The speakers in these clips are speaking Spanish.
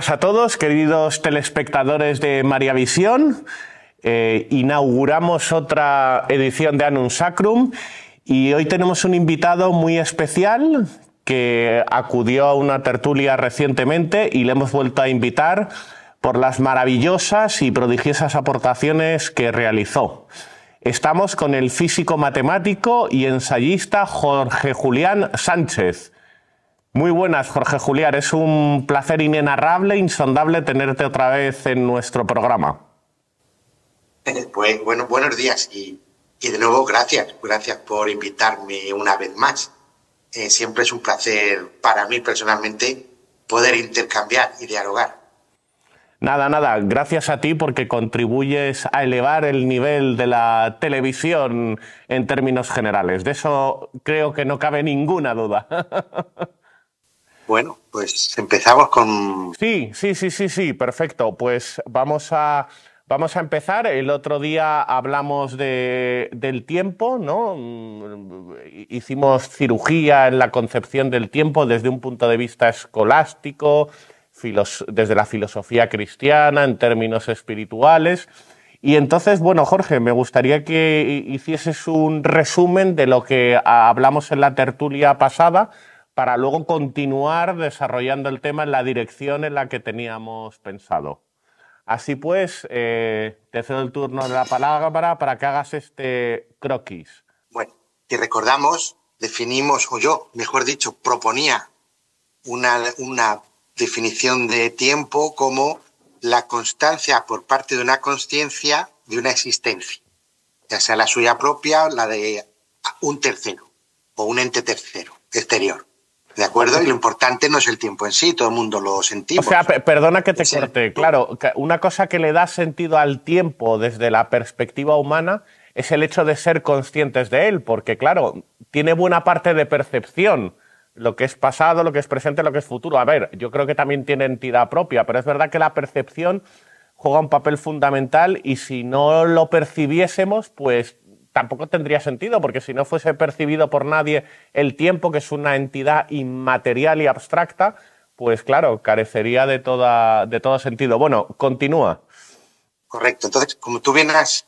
buenas a todos, queridos telespectadores de Maria Visión. Inauguramos otra edición de Annum Sacrum y hoy tenemos un invitado muy especial que acudió a una tertulia recientemente y le hemos vuelto a invitar por las maravillosas y prodigiosas aportaciones que realizó. Estamos con el físico matemático y ensayista Jorge Julián Sánchez. Muy buenas, Jorge Julián. Es un placer inenarrable, insondable tenerte otra vez en nuestro programa. Pues bueno, buenos días y de nuevo gracias por invitarme una vez más. Siempre es un placer para mí personalmente poder intercambiar y dialogar. Nada, gracias a ti porque contribuyes a elevar el nivel de la televisión en términos generales. De eso creo que no cabe ninguna duda. Bueno, pues empezamos con... Sí, perfecto. Pues vamos a empezar. El otro día hablamos del tiempo, ¿no? Hicimos cirugía en la concepción del tiempo desde un punto de vista escolástico, desde la filosofía cristiana, en términos espirituales. Y entonces, bueno, Jorge, me gustaría que hicieses un resumen de lo que hablamos en la tertulia pasada, para luego continuar desarrollando el tema en la dirección en la que teníamos pensado. Así pues, te cedo el turno de la palabra para que hagas este croquis. Bueno, si recordamos, definimos, o yo, mejor dicho, proponía una definición de tiempo como la constancia por parte de una consciencia de una existencia, ya sea la suya propia o la de un tercero o un ente tercero, exterior. ¿De acuerdo? Y lo importante no es el tiempo en sí, todo el mundo lo sentimos. O sea, perdona que te corte. Claro, una cosa que le da sentido al tiempo desde la perspectiva humana es el hecho de ser conscientes de él, porque claro, tiene buena parte de percepción, lo que es pasado, lo que es presente, lo que es futuro. A ver, yo creo que también tiene entidad propia, pero es verdad que la percepción juega un papel fundamental y si no lo percibiésemos, pues tampoco tendría sentido, porque si no fuese percibido por nadie el tiempo, que es una entidad inmaterial y abstracta, pues claro, carecería de todo sentido. Bueno, continúa. Correcto. Entonces, como tú bien has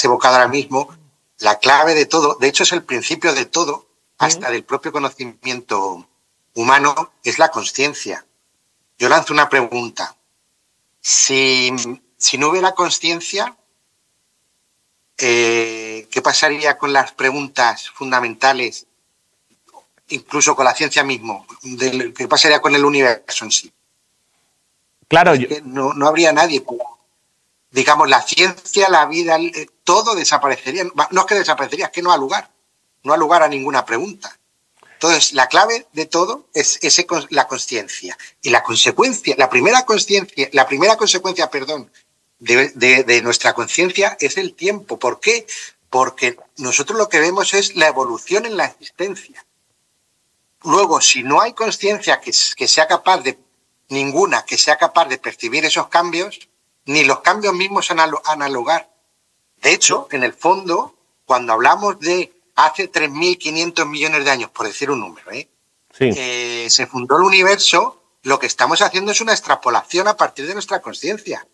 evocado ahora mismo, la clave de todo, de hecho es el principio de todo, hasta del propio conocimiento humano, es la consciencia. Yo lanzo una pregunta. Si no hubiera consciencia, ¿qué pasaría con las preguntas fundamentales, incluso con la ciencia mismo? ¿Qué pasaría con el universo en sí? Claro, no habría nadie. Digamos, la ciencia, la vida, todo desaparecería. No es que desaparecería, es que no ha lugar. No ha lugar a ninguna pregunta. Entonces, la clave de todo es la consciencia. Y la consecuencia, la primera consecuencia, de nuestra conciencia es el tiempo. ¿Por qué? Porque nosotros lo que vemos es la evolución en la existencia. Luego, si no hay consciencia que sea capaz de percibir esos cambios, ni los cambios mismos han al lugar. De hecho, en el fondo, cuando hablamos de hace 3.500 millones de años, por decir un número, se fundó el universo, lo que estamos haciendo es una extrapolación a partir de nuestra consciencia.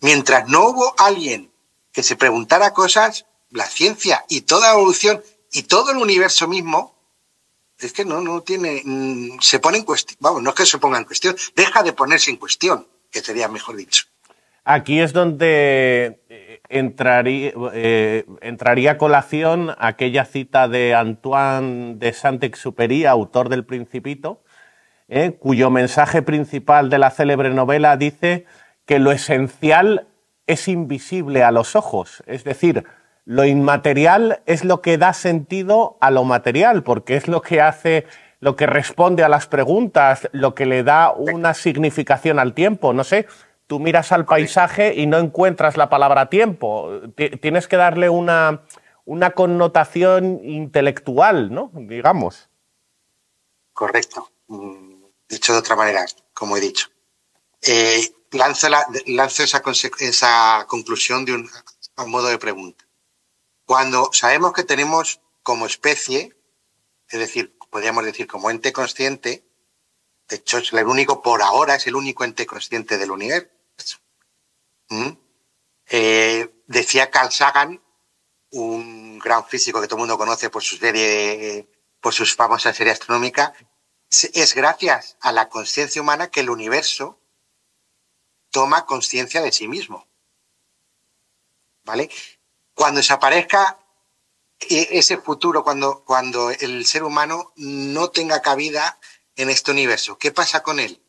Mientras no hubo alguien que se preguntara cosas, la ciencia y toda evolución y todo el universo mismo, es que no tiene, se pone en cuestión, vamos, no es que se ponga en cuestión, deja de ponerse en cuestión, que sería mejor dicho. Aquí es donde entraría a colación aquella cita de Antoine de Saint-Exupéry, autor del Principito, cuyo mensaje principal de la célebre novela dice que lo esencial es invisible a los ojos, es decir, lo inmaterial es lo que da sentido a lo material, porque es lo que hace, lo que responde a las preguntas, lo que le da una significación al tiempo. No sé, tú miras al paisaje y no encuentras la palabra tiempo, tienes que darle una connotación intelectual, ¿no? Digamos. Correcto. Dicho de otra manera, como he dicho. Lanzo esa conclusión a un modo de pregunta. Cuando sabemos que tenemos como especie, es decir, podríamos decir como ente consciente, De hecho, es el único, por ahora, es el único ente consciente del universo. Decía Carl Sagan, un gran físico que todo el mundo conoce por su serie, por sus famosas series astronómicas, es gracias a la conciencia humana que el universo toma conciencia de sí mismo. ¿Vale? Cuando desaparezca ese futuro, cuando el ser humano no tenga cabida en este universo, ¿qué pasa con él?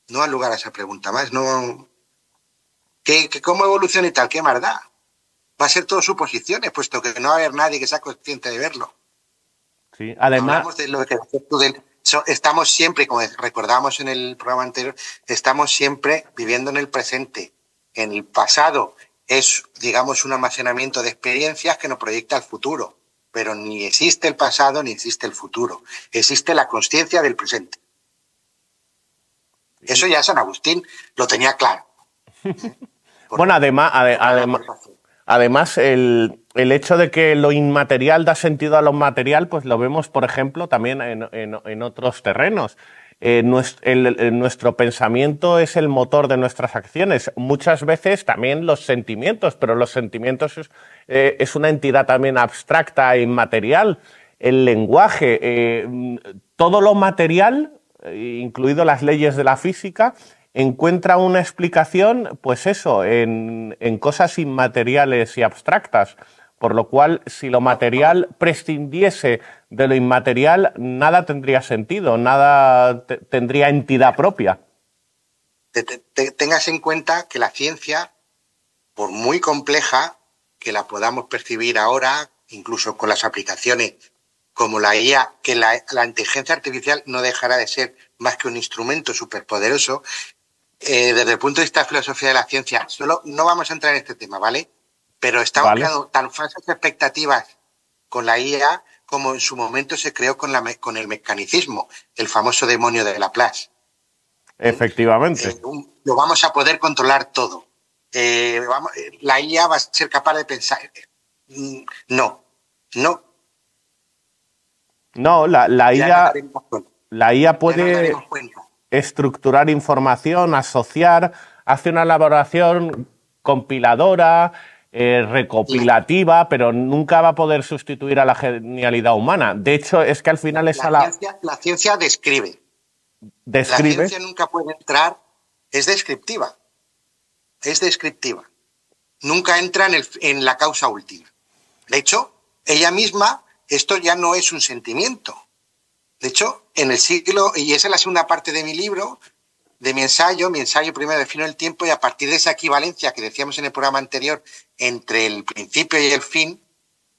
No ha lugar a esa pregunta más. No. ¿Cómo evoluciona y tal? ¿Qué más da? Va a ser todo suposiciones, puesto que no va a haber nadie que sea consciente de verlo. Sí, además... Hablamos de lo que estamos siempre, como recordamos en el programa anterior, estamos siempre viviendo en el presente. En el pasado es, digamos, un almacenamiento de experiencias que nos proyecta al futuro. Pero ni existe el pasado ni existe el futuro. Existe la consciencia del presente. Eso ya San Agustín lo tenía claro. Bueno, además el hecho de que lo inmaterial da sentido a lo material, pues lo vemos, por ejemplo, también en otros terrenos. Nuestro pensamiento es el motor de nuestras acciones. Muchas veces también los sentimientos, pero los sentimientos es una entidad también abstracta e inmaterial. El lenguaje, todo lo material, incluido las leyes de la física, encuentra una explicación, pues eso, en cosas inmateriales y abstractas. Por lo cual, si lo material prescindiese de lo inmaterial, nada tendría sentido, nada tendría entidad propia. Tengas en cuenta que la ciencia, por muy compleja que la podamos percibir ahora, incluso con las aplicaciones como la IA, que la inteligencia artificial no dejará de ser más que un instrumento superpoderoso, desde el punto de vista de filosofía de la ciencia, no vamos a entrar en este tema, ¿vale? Pero estamos creando tan falsas expectativas con la IA como en su momento se creó con el mecanicismo, el famoso demonio de Laplace. Efectivamente. Lo vamos a poder controlar todo. La IA va a ser capaz de pensar. No. No, la IA puede estructurar información, asociar, hace una elaboración compiladora, recopilativa, pero nunca va a poder sustituir a la genialidad humana. De hecho, es que al final la ciencia describe. La ciencia nunca puede entrar, es descriptiva. Nunca entra en la causa última. De hecho, ella misma, esto ya no es un sentimiento. De hecho, en el siglo, y esa es la segunda parte de mi libro, de mi ensayo primero defino el tiempo y a partir de esa equivalencia que decíamos en el programa anterior entre el principio y el fin,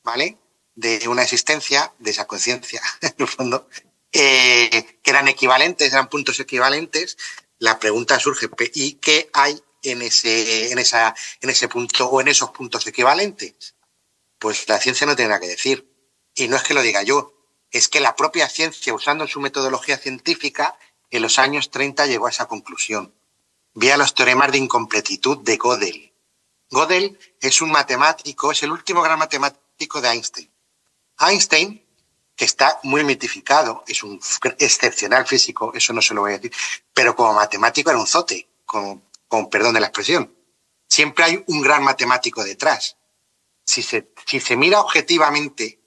¿vale? De una existencia, de esa conciencia, en el fondo, que eran equivalentes, eran puntos equivalentes, la pregunta surge, ¿y qué hay en ese punto o en esos puntos equivalentes? Pues la ciencia no tiene nada que decir. Y no es que lo diga yo, es que la propia ciencia, usando su metodología científica, en los años 30 llegó a esa conclusión. Vía los teoremas de incompletitud de Gödel. Gödel es un matemático, es el último gran matemático de Einstein. Einstein, que está muy mitificado, es un excepcional físico, eso no se lo voy a decir, pero como matemático era un zote, con perdón de la expresión. Siempre hay un gran matemático detrás. Si se mira objetivamente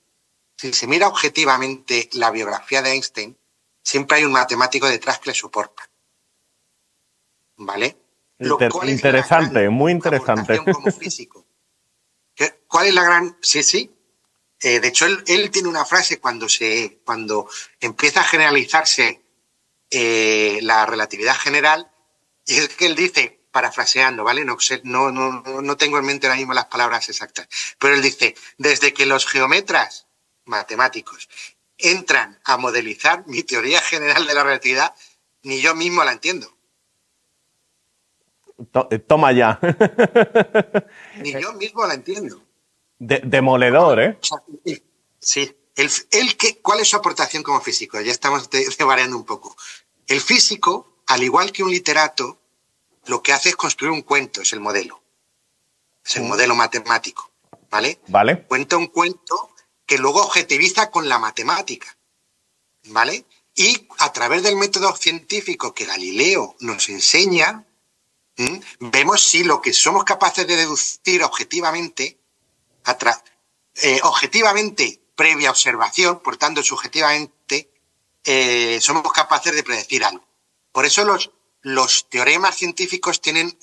la biografía de Einstein, siempre hay un matemático detrás que le soporta. ¿Vale? Interesante, muy interesante. Como físico. ¿Cuál es la gran...? Sí. De hecho, él tiene una frase cuando empieza a generalizarse la relatividad general, y es que él dice, parafraseando, ¿vale? No tengo en mente ahora mismo las palabras exactas, pero él dice, desde que los geómetras matemáticos entran a modelizar mi teoría general de la relatividad, ni yo mismo la entiendo. Toma ya. Ni yo mismo la entiendo. Demoledor, ¿eh? Sí. ¿Cuál es su aportación como físico? Ya estamos variando un poco. El físico, al igual que un literato, lo que hace es construir un cuento, es el modelo. Es el modelo matemático, ¿vale? Vale. Cuenta un cuento que luego objetiviza con la matemática, ¿vale? Y a través del método científico que Galileo nos enseña, vemos si lo que somos capaces de deducir objetivamente, previa observación, por tanto subjetivamente, somos capaces de predecir algo. Por eso los teoremas científicos tienen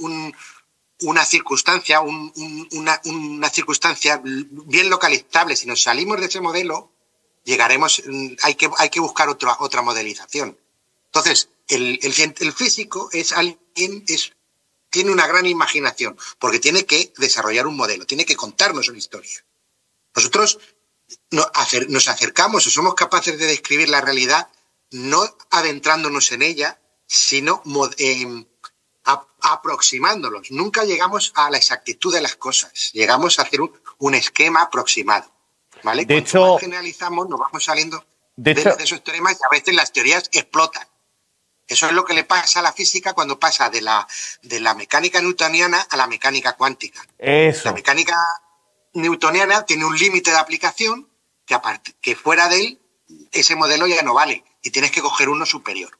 una circunstancia bien localizable. Si nos salimos de ese modelo, llegaremos, hay que buscar otra modelización. Entonces, el físico es alguien, tiene una gran imaginación, porque tiene que desarrollar un modelo, tiene que contarnos una historia. Nosotros nos acercamos o somos capaces de describir la realidad no adentrándonos en ella, sino aproximándolos. Nunca llegamos a la exactitud de las cosas, llegamos a hacer un esquema aproximado. ¿Vale? De Cuanto hecho, más generalizamos, nos vamos saliendo de esos teoremas y a veces las teorías explotan. Eso es lo que le pasa a la física cuando pasa de la mecánica newtoniana a la mecánica cuántica. Eso. La mecánica newtoniana tiene un límite de aplicación que fuera de él ese modelo ya no vale y tienes que coger uno superior.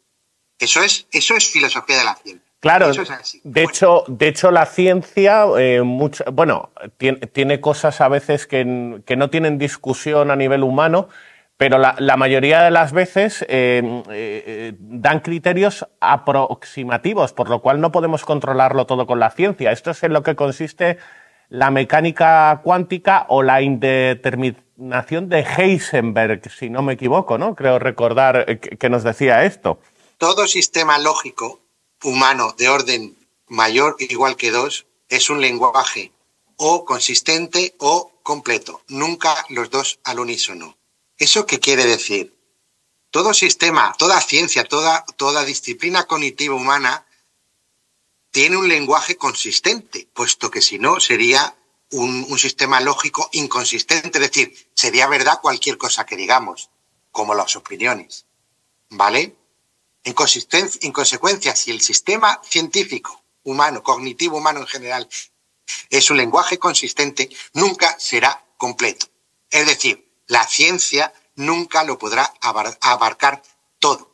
Eso es filosofía de la ciencia. Claro, eso es así. de hecho la ciencia tiene cosas a veces que no tienen discusión a nivel humano, pero la mayoría de las veces dan criterios aproximativos, por lo cual no podemos controlarlo todo con la ciencia. Esto es en lo que consiste la mecánica cuántica o la indeterminación de Heisenberg, si no me equivoco, ¿no? Creo recordar que nos decía esto. Todo sistema lógico humano de orden mayor o igual que 2 es un lenguaje o consistente o completo, nunca los dos al unísono. ¿Eso qué quiere decir? Todo sistema, toda ciencia, toda disciplina cognitiva humana tiene un lenguaje consistente, puesto que si no sería un sistema lógico inconsistente, es decir, sería verdad cualquier cosa que digamos, como las opiniones, ¿vale? En consecuencia, si el sistema científico humano, cognitivo humano en general, es un lenguaje consistente, nunca será completo. Es decir, la ciencia nunca lo podrá abarcar todo.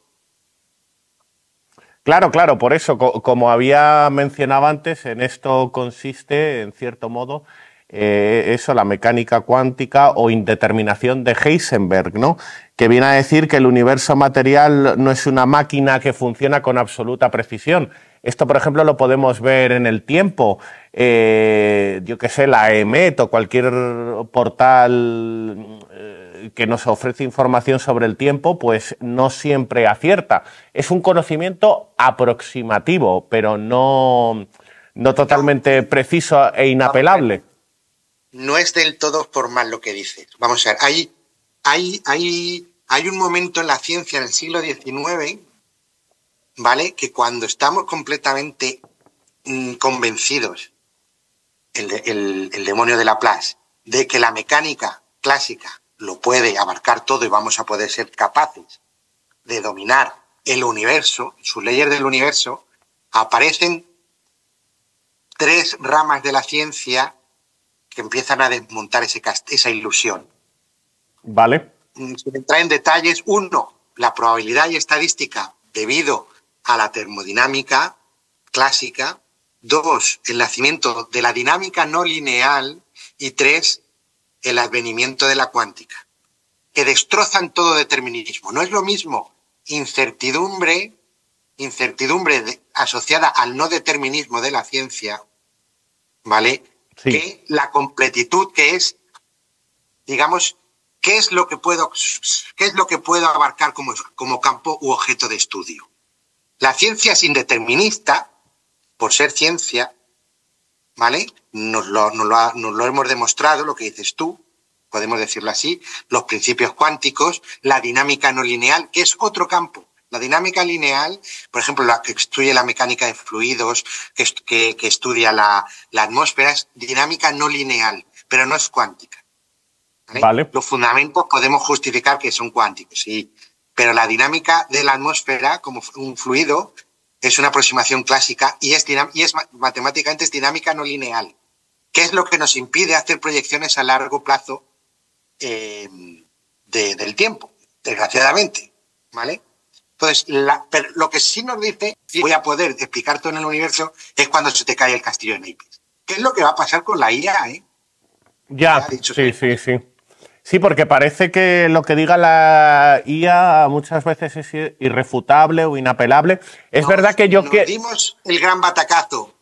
Claro, por eso, como había mencionado antes, en esto consiste, en cierto modo, eso, la mecánica cuántica o indeterminación de Heisenberg, ¿no? Que viene a decir que el universo material no es una máquina que funciona con absoluta precisión. Esto, por ejemplo, lo podemos ver en el tiempo. Yo qué sé, la EMET o cualquier portal que nos ofrece información sobre el tiempo, pues no siempre acierta. Es un conocimiento aproximativo, pero no totalmente preciso e inapelable. No es del todo formal lo que dices. Vamos a ver, hay un momento en la ciencia en el siglo XIX, ¿vale? Que cuando estamos completamente convencidos, el demonio de Laplace, de que la mecánica clásica lo puede abarcar todo y vamos a poder ser capaces de dominar el universo, sus leyes del universo, aparecen 3 ramas de la ciencia que empiezan a desmontar esa ilusión. Vale. Sin entrar en detalles, 1, la probabilidad y estadística debido a la termodinámica clásica. 2, el nacimiento de la dinámica no lineal. Y 3, el advenimiento de la cuántica, que destrozan todo determinismo. No es lo mismo incertidumbre asociada al no determinismo de la ciencia, ¿vale? Sí. Que la completitud, que es, digamos, ¿qué es lo que puedo abarcar como campo u objeto de estudio? La ciencia es indeterminista, por ser ciencia, ¿vale? Nos lo hemos demostrado, lo que dices tú, podemos decirlo así, los principios cuánticos, la dinámica no lineal, que es otro campo. La dinámica lineal, por ejemplo, la que estudia la mecánica de fluidos, que estudia la atmósfera, es dinámica no lineal, pero no es cuántica. ¿Vale? Los fundamentos podemos justificar que son cuánticos, sí, pero la dinámica de la atmósfera como un fluido es una aproximación clásica y matemáticamente es dinámica no lineal. ¿Qué es lo que nos impide hacer proyecciones a largo plazo del tiempo? Desgraciadamente, ¿vale? Entonces, pero lo que sí nos dice, y voy a poder explicar todo en el universo, es cuando se te cae el castillo de naipes. ¿Qué es lo que va a pasar con la IA? Ya, sí. Sí, porque parece que lo que diga la IA muchas veces es irrefutable o inapelable. Es verdad que yo... Nos dimos el gran batacazo,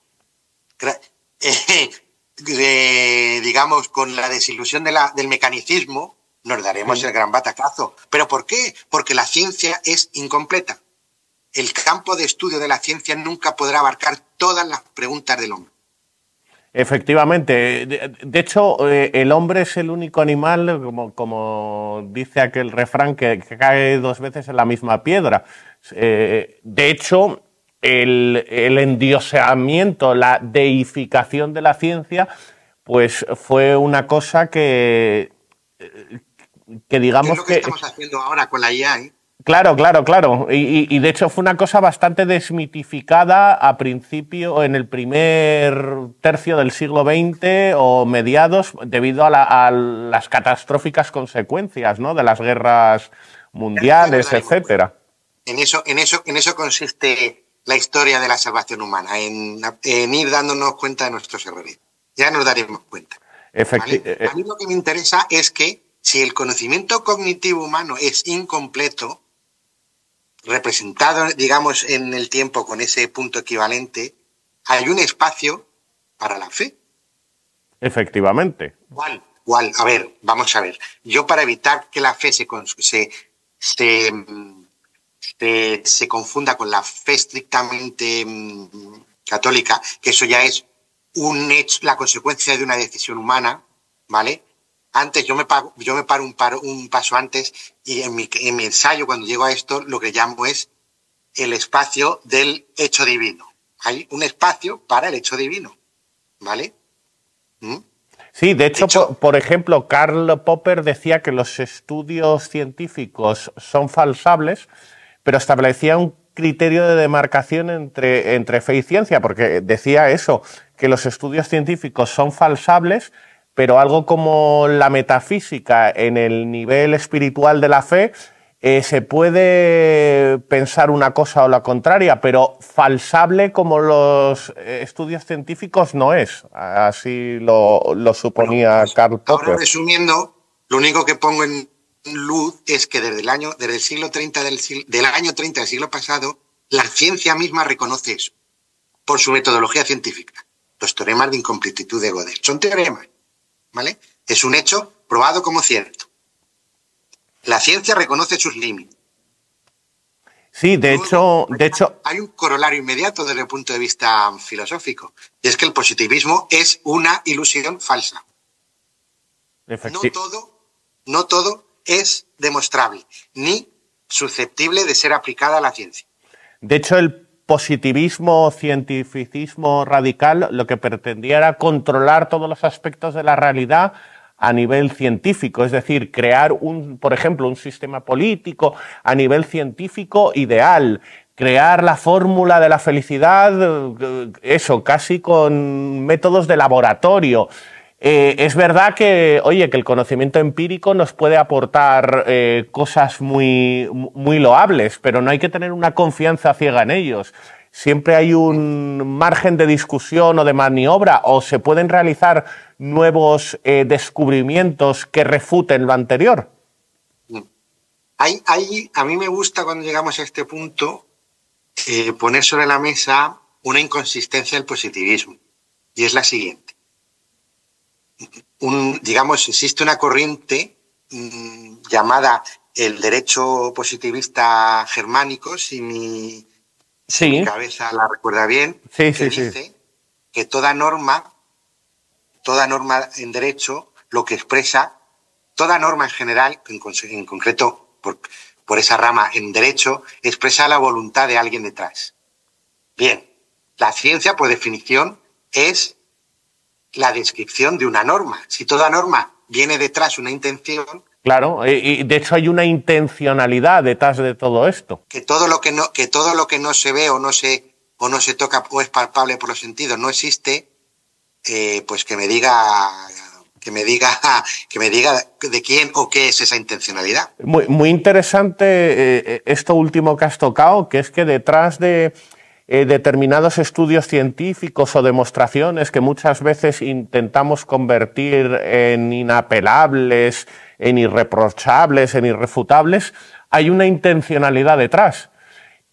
digamos, con la desilusión del mecanicismo, nos daremos el gran batacazo. ¿Pero por qué? Porque la ciencia es incompleta. El campo de estudio de la ciencia nunca podrá abarcar todas las preguntas del hombre. Efectivamente. De hecho, el hombre es el único animal, como dice aquel refrán, que cae 2 veces en la misma piedra. De hecho, el endioseamiento, la deificación de la ciencia, pues fue una cosa que digamos ¿qué es lo que estamos haciendo ahora con la IA? Claro. Y de hecho fue una cosa bastante desmitificada a principio, en el primer tercio del siglo XX o mediados, debido a las catastróficas consecuencias, ¿no?, de las guerras mundiales, etcétera. En eso consiste la historia de la salvación humana, en ir dándonos cuenta de nuestros errores. Ya nos daremos cuenta. ¿Vale? A mí lo que me interesa es que si el conocimiento cognitivo humano es incompleto, representado, digamos, en el tiempo con ese punto equivalente, hay un espacio para la fe. Efectivamente. ¿Cuál? A ver, vamos a ver. Yo, para evitar que la fe se confunda con la fe estrictamente católica, que eso ya es un hecho, la consecuencia de una decisión humana, ¿vale? Antes yo me paro un paso antes, y en mi ensayo, cuando llego a esto, lo que llamo es el espacio del hecho divino. Hay un espacio para el hecho divino, ¿vale? Sí, de hecho, por ejemplo, Karl Popper decía que los estudios científicos son falsables, pero establecía un criterio de demarcación entre fe y ciencia, porque decía eso, que los estudios científicos son falsables, pero algo como la metafísica en el nivel espiritual de la fe, se puede pensar una cosa o la contraria, pero falsable como los estudios científicos no es. Así lo suponía Karl Popper. Ahora, resumiendo, lo único que pongo en luz es que desde el siglo 30 del año 30 del siglo pasado, la ciencia misma reconoce eso por su metodología científica. Los teoremas de incompletitud de Gödel son teoremas, ¿vale? Es un hecho probado como cierto. La ciencia reconoce sus límites. Sí, de hecho... Hay un corolario inmediato desde el punto de vista filosófico, y es que el positivismo es una ilusión falsa. No todo es demostrable, ni susceptible de ser aplicada a la ciencia. De hecho, el positivismo, cientificismo radical, lo que pretendía era controlar todos los aspectos de la realidad a nivel científico, es decir, crear, por ejemplo, un sistema político a nivel científico ideal, crear la fórmula de la felicidad, eso, casi con métodos de laboratorio. Es verdad que, oye, que el conocimiento empírico nos puede aportar cosas muy loables, pero no hay que tener una confianza ciega en ellos. Siempre hay un margen de discusión o de maniobra, o se pueden realizar nuevos descubrimientos que refuten lo anterior. A mí me gusta, cuando llegamos a este punto, poner sobre la mesa una inconsistencia del positivismo, y es la siguiente. Digamos, existe una corriente llamada el derecho positivista germánico, si mi cabeza la recuerda bien, que dice que toda norma en derecho, lo que expresa, toda norma en general, en concreto por esa rama en derecho, expresa la voluntad de alguien detrás. Bien, la ciencia, por definición, es la descripción de una norma. Si toda norma viene detrás una intención... Claro, y de hecho hay una intencionalidad detrás de todo esto. Que todo lo que no se ve o no se toca o es palpable por los sentidos no existe, pues que me diga que me diga de quién o qué es esa intencionalidad. Muy interesante esto último que has tocado, que es que detrás de determinados estudios científicos o demostraciones que muchas veces intentamos convertir en inapelables, en irreprochables, en irrefutables, hay una intencionalidad detrás.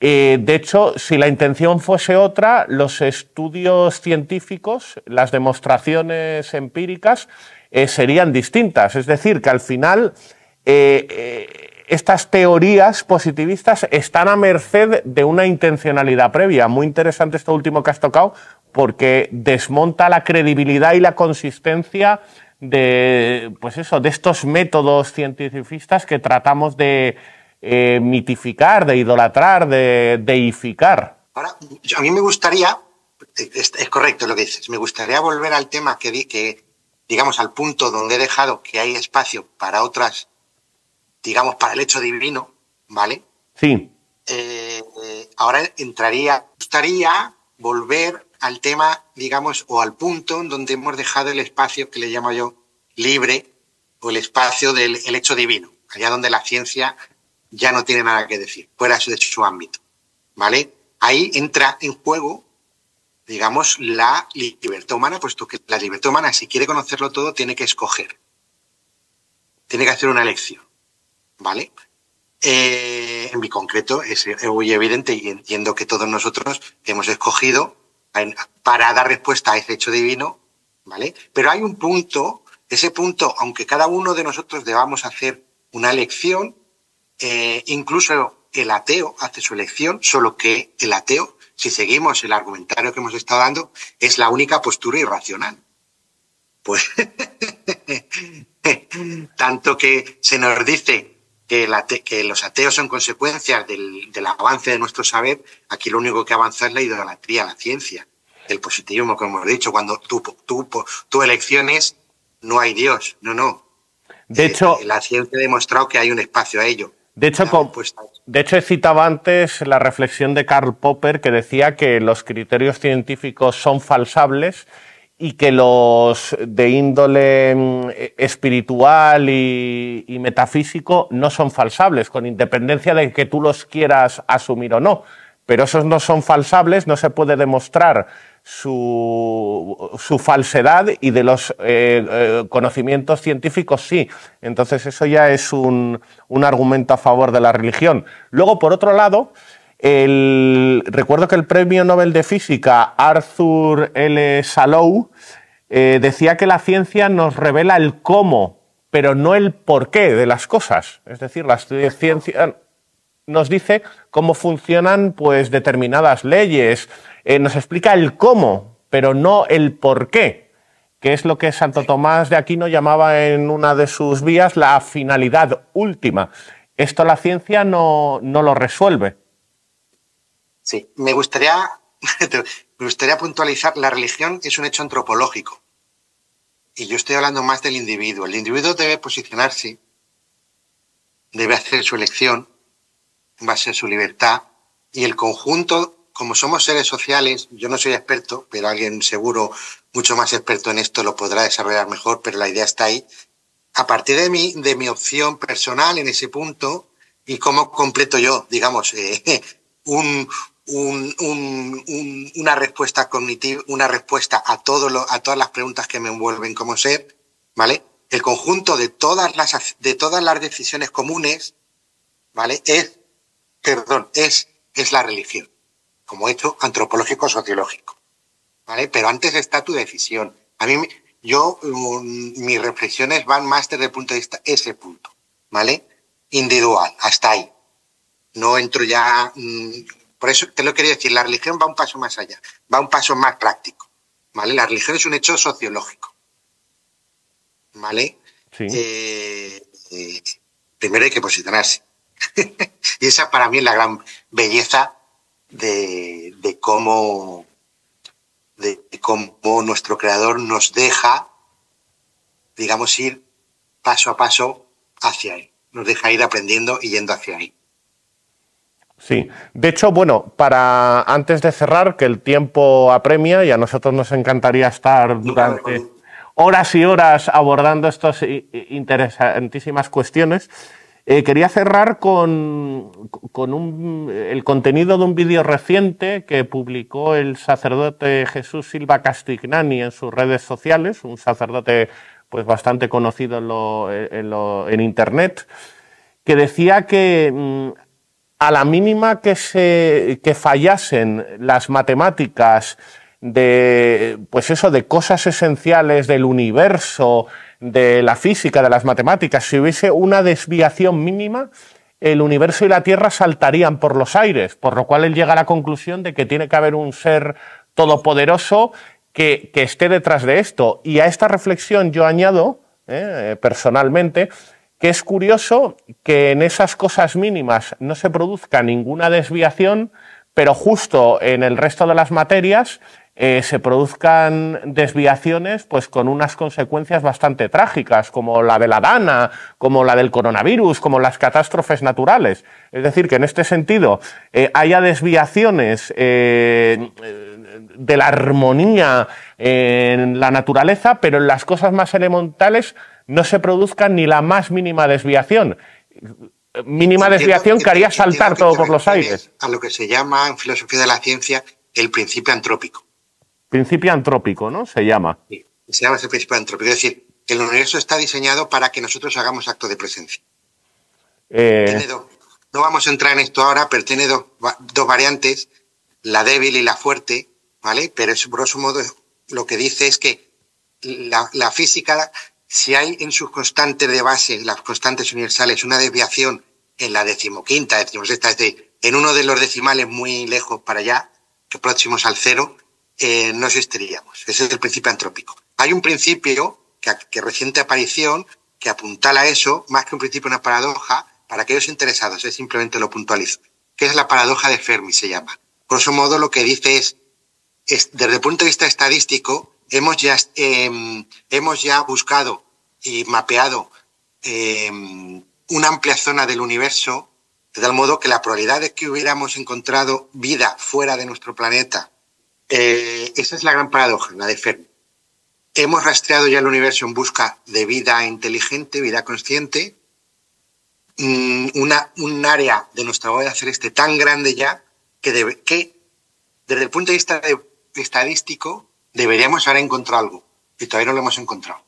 De hecho, si la intención fuese otra, los estudios científicos, las demostraciones empíricas, serían distintas. Es decir, que al final estas teorías positivistas están a merced de una intencionalidad previa. Muy interesante esto último que has tocado, porque desmonta la credibilidad y la consistencia de, pues eso, de estos métodos cientificistas que tratamos de mitificar, de idolatrar, de deificar. Ahora, a mí me gustaría, es correcto lo que dices, me gustaría volver al tema que digamos, al punto donde he dejado que hay espacio para otras, digamos, para el hecho divino, ¿vale? Sí. Ahora me gustaría volver al tema, digamos, o al punto en donde hemos dejado el espacio que le llamo yo libre, o el espacio del hecho divino, allá donde la ciencia ya no tiene nada que decir, fuera de su ámbito, ¿vale? Ahí entra en juego, digamos, la libertad humana, puesto que la libertad humana, si quiere conocerlo todo, tiene que escoger. Tiene que hacer una elección, ¿vale? En mi concreto es muy evidente y entiendo que todos nosotros hemos escogido para dar respuesta a ese hecho divino, ¿vale? Pero hay un punto, ese punto, aunque cada uno de nosotros debamos hacer una elección, incluso el ateo hace su elección, solo que el ateo, si seguimos el argumentario que hemos estado dando, es la única postura irracional. Pues tanto que se nos dice que los ateos son consecuencias del avance de nuestro saber, aquí lo único que avanza es la idolatría, la ciencia, el positivismo, como hemos dicho, cuando tu elección es no hay Dios, no. De hecho, la ciencia ha demostrado que hay un espacio a ello. De hecho, he citado antes la reflexión de Karl Popper, que decía que los criterios científicos son falsables y que los de índole espiritual y metafísico no son falsables, con independencia de que tú los quieras asumir o no. Pero esos no son falsables, no se puede demostrar su falsedad, y de los conocimientos científicos sí. Entonces eso ya es un argumento a favor de la religión. Luego, por otro lado, recuerdo que el premio Nobel de Física Arthur L. Salow decía que la ciencia nos revela el cómo, pero no el porqué de las cosas. Es decir, la ciencia nos dice cómo funcionan pues determinadas leyes, nos explica el cómo, pero no el por qué, que es lo que Santo Tomás de Aquino llamaba en una de sus vías la finalidad última. Esto la ciencia no lo resuelve. Sí, me gustaría puntualizar, la religión es un hecho antropológico y yo estoy hablando más del individuo. El individuo debe posicionarse, debe hacer su elección, va a ser su libertad, y el conjunto, como somos seres sociales, yo no soy experto, pero alguien seguro mucho más experto en esto lo podrá desarrollar mejor, pero la idea está ahí. A partir de mi opción personal en ese punto, y cómo completo yo, digamos, una respuesta cognitiva, una respuesta a todas las preguntas que me envuelven como ser, ¿vale? El conjunto de todas las decisiones comunes, ¿vale? Es la religión, como hecho antropológico sociológico, ¿vale? Pero antes está tu decisión. Mis reflexiones van más desde el punto de vista ese punto, ¿vale? Individual, hasta ahí. No entro ya, por eso te lo quería decir, la religión va un paso más allá, va un paso más práctico, ¿vale? La religión es un hecho sociológico, ¿vale? Sí. Primero hay que posicionarse. Y esa para mí es la gran belleza de cómo nuestro creador nos deja, digamos, ir paso a paso hacia él. Nos deja ir aprendiendo y yendo hacia ahí. Sí, de hecho, bueno, antes de cerrar, que el tiempo apremia y a nosotros nos encantaría estar durante horas y horas abordando estas interesantísimas cuestiones. Quería cerrar con el contenido de un vídeo reciente que publicó el sacerdote Jesús Silva Castignani en sus redes sociales, un sacerdote pues bastante conocido en Internet, que decía que a la mínima que fallasen las matemáticas de cosas esenciales del universo, de la física, de las matemáticas, si hubiese una desviación mínima, el universo y la Tierra saltarían por los aires, por lo cual él llega a la conclusión de que tiene que haber un ser todopoderoso que esté detrás de esto. Y a esta reflexión yo añado, personalmente, que es curioso que en esas cosas mínimas no se produzca ninguna desviación, pero justo en el resto de las materias se produzcan desviaciones pues con unas consecuencias bastante trágicas, como la de la dana, como la del coronavirus, como las catástrofes naturales. Es decir, que en este sentido haya desviaciones de la armonía en la naturaleza, pero en las cosas más elementales no se produzca ni la más mínima desviación. Mínima desviación que haría saltar todo por los aires. A lo que se llama en filosofía de la ciencia el principio antrópico. Principio antrópico, ¿no? Se llama. Sí, se llama ese principio antrópico. Es decir, que el universo está diseñado para que nosotros hagamos acto de presencia. Tiene dos. No vamos a entrar en esto ahora, pero tiene dos variantes, la débil y la fuerte, ¿vale? Pero eso, grosso modo, lo que dice es que la física, si hay en sus constantes de base, las constantes universales, una desviación en la 15ª, 16ª, es decir, en uno de los decimales muy lejos para allá, que próximos al cero, no existiríamos. Ese es el principio antrópico. Hay un principio que reciente aparición que apuntala a eso, más que un principio, una paradoja, para aquellos interesados, simplemente lo puntualizo, que es la paradoja de Fermi, se llama. Grosso modo, lo que dice es desde el punto de vista estadístico, hemos ya buscado y mapeado una amplia zona del universo, de tal modo que la probabilidad de que hubiéramos encontrado vida fuera de nuestro planeta, esa es la gran paradoja, la de Fermi. Hemos rastreado ya el universo en busca de vida inteligente, vida consciente, un área de nuestra bóveda celeste tan grande ya que desde el punto de vista estadístico deberíamos haber encontrado algo y todavía no lo hemos encontrado.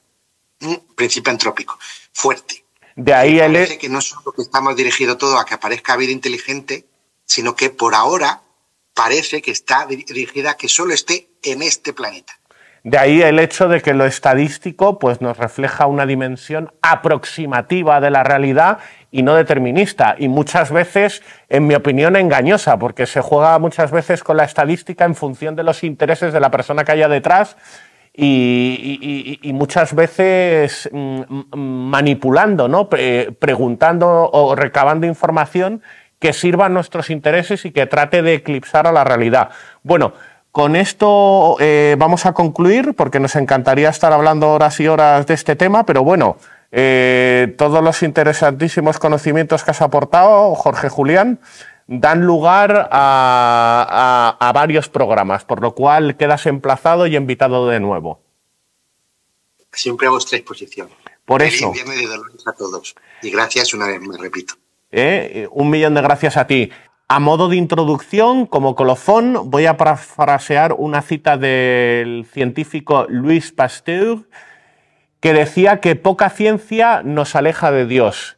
Un principio antrópico fuerte. De ahí parece que no solo que estamos dirigidos todo a que aparezca vida inteligente, sino que por ahora parece que está dirigida a que solo esté en este planeta. De ahí el hecho de que lo estadístico pues, nos refleja una dimensión aproximativa de la realidad y no determinista, y muchas veces, en mi opinión, engañosa, porque se juega muchas veces con la estadística en función de los intereses de la persona que haya detrás y muchas veces manipulando, ¿no? Preguntando o recabando información que sirva a nuestros intereses y que trate de eclipsar a la realidad. Bueno, con esto vamos a concluir, porque nos encantaría estar hablando horas y horas de este tema, pero bueno, todos los interesantísimos conocimientos que has aportado, Jorge Julián, dan lugar a varios programas, por lo cual quedas emplazado y invitado de nuevo. Siempre a vuestra disposición. Por eso. Feliz Viernes de Dolores a todos. Y gracias una vez, me repito. 1.000.000 de gracias a ti. A modo de introducción, como colofón, voy a parafrasear una cita del científico Louis Pasteur, que decía que poca ciencia nos aleja de Dios,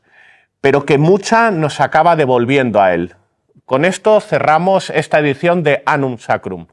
pero que mucha nos acaba devolviendo a Él. Con esto cerramos esta edición de Annum Sacrum.